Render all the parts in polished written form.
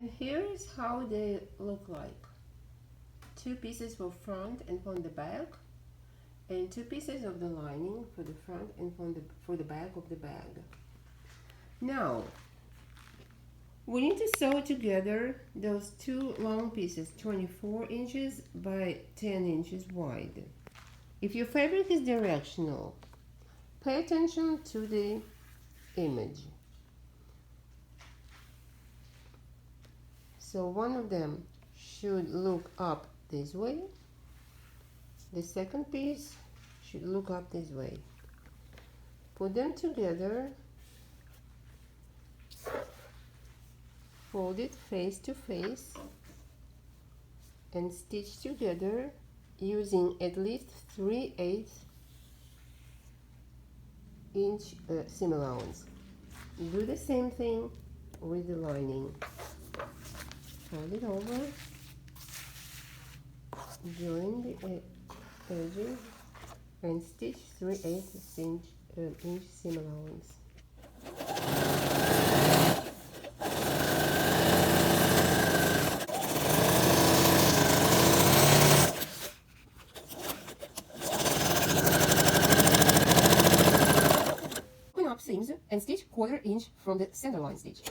Here is how they look like. Two pieces for front and for the back, and two pieces of the lining for the front and for the back of the bag. Now, we need to sew together those two long pieces, 24 inches by 10 inches wide. If your fabric is directional, pay attention to the image. So one of them should look up this way. The second piece should look up this way. Put them together, fold it face to face, and stitch together using at least 3/8 inch seam allowance. Do the same thing with the lining. Fold it over, join the edges, and stitch 3/8 inch seam allowance. Open up seams and stitch 1/4 inch from the center line stitch.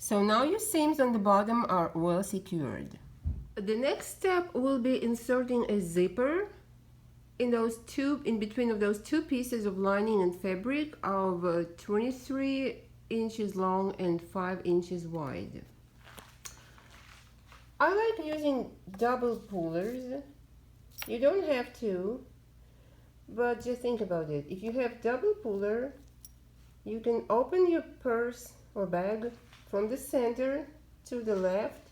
So now your seams on the bottom are well secured. The next step will be inserting a zipper in between of those two pieces of lining and fabric of 23 inches long and 5 inches wide. I like using double pullers. You don't have to, but just think about it. If you have double puller, you can open your purse or bag from the center to the left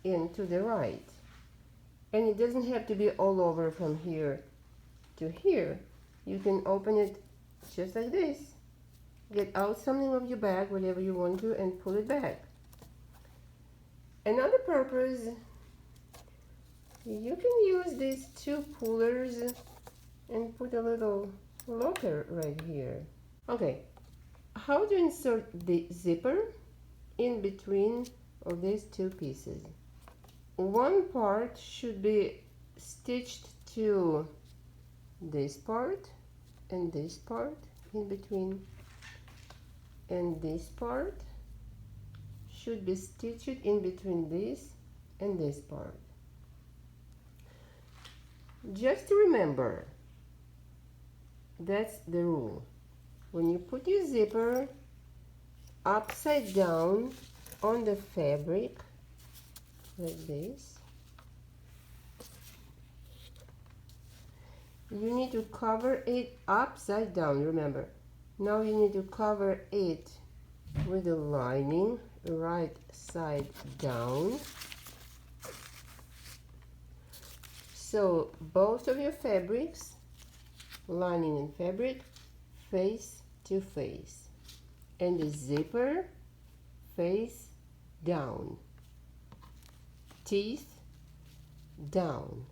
and to the right. And it doesn't have to be all over from here to here. You can open it just like this. Get out something of your bag, whatever you want to, and pull it back. Another purpose, you can use these two pullers and put a little locker right here. Okay, how to insert the zipper in between of these two pieces. One part should be stitched to this part and this part in between, and this part should be stitched in between this and this part. Just to remember, that's the rule. When you put your zipper upside down on the fabric like this, you need to cover it upside down. Remember, now you need to cover it with the lining right side down, so both of your fabrics, lining and fabric, face to face, and the zipper face down, teeth down.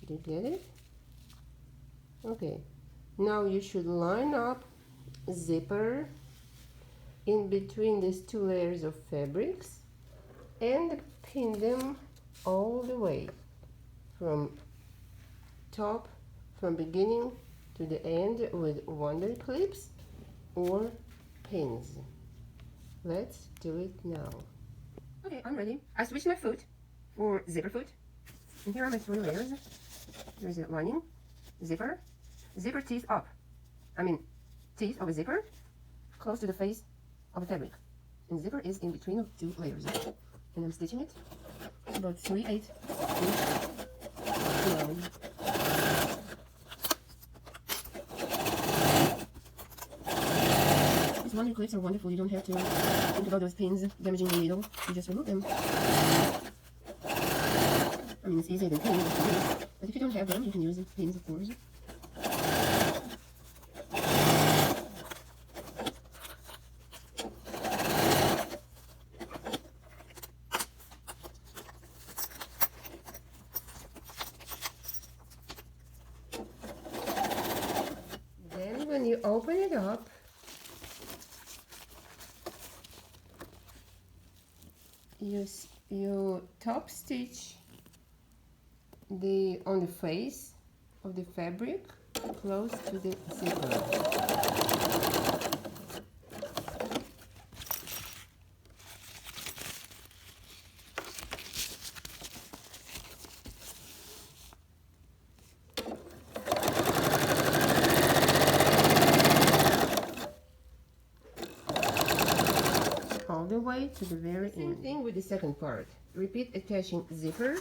Did you get it? Okay, now you should line up zipper in between these two layers of fabrics and pin them all the way from top, from beginning to the end with wonder clips, or pins. Let's do it now. Okay, I'm ready. I switched my foot for zipper foot. And here are my 3 layers. There's a lining, zipper, zipper teeth up. I mean, teeth of a zipper close to the face of the fabric. And zipper is in between of 2 layers. And I'm stitching it. It's about 3/8 inch long. These wonder clips are wonderful. You don't have to think about those pins damaging the needle. You just remove them. I mean, it's easier than pins, but if you don't have them, you can use pins, of course. Then when you open it up, you top stitch on the face of the fabric close to the zipper. All the way to the very end. Same thing with the second part. Repeat attaching zipper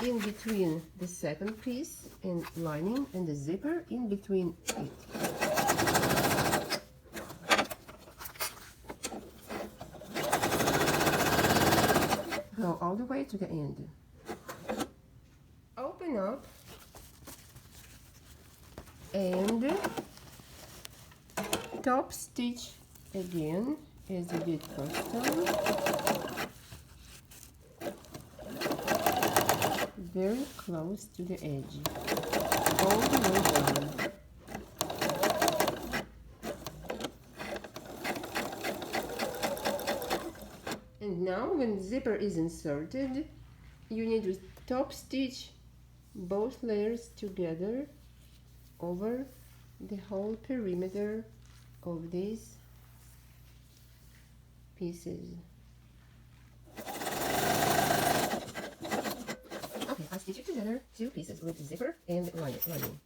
in between the second piece and lining, and the zipper in between it. Go all the way to the end. Open up and top stitch again as you did first time. Very close to the edge, all the way down. And now when the zipper is inserted, you need to top stitch both layers together over the whole perimeter of these pieces. Okay, I stitch it together, 2 pieces with zipper and lining.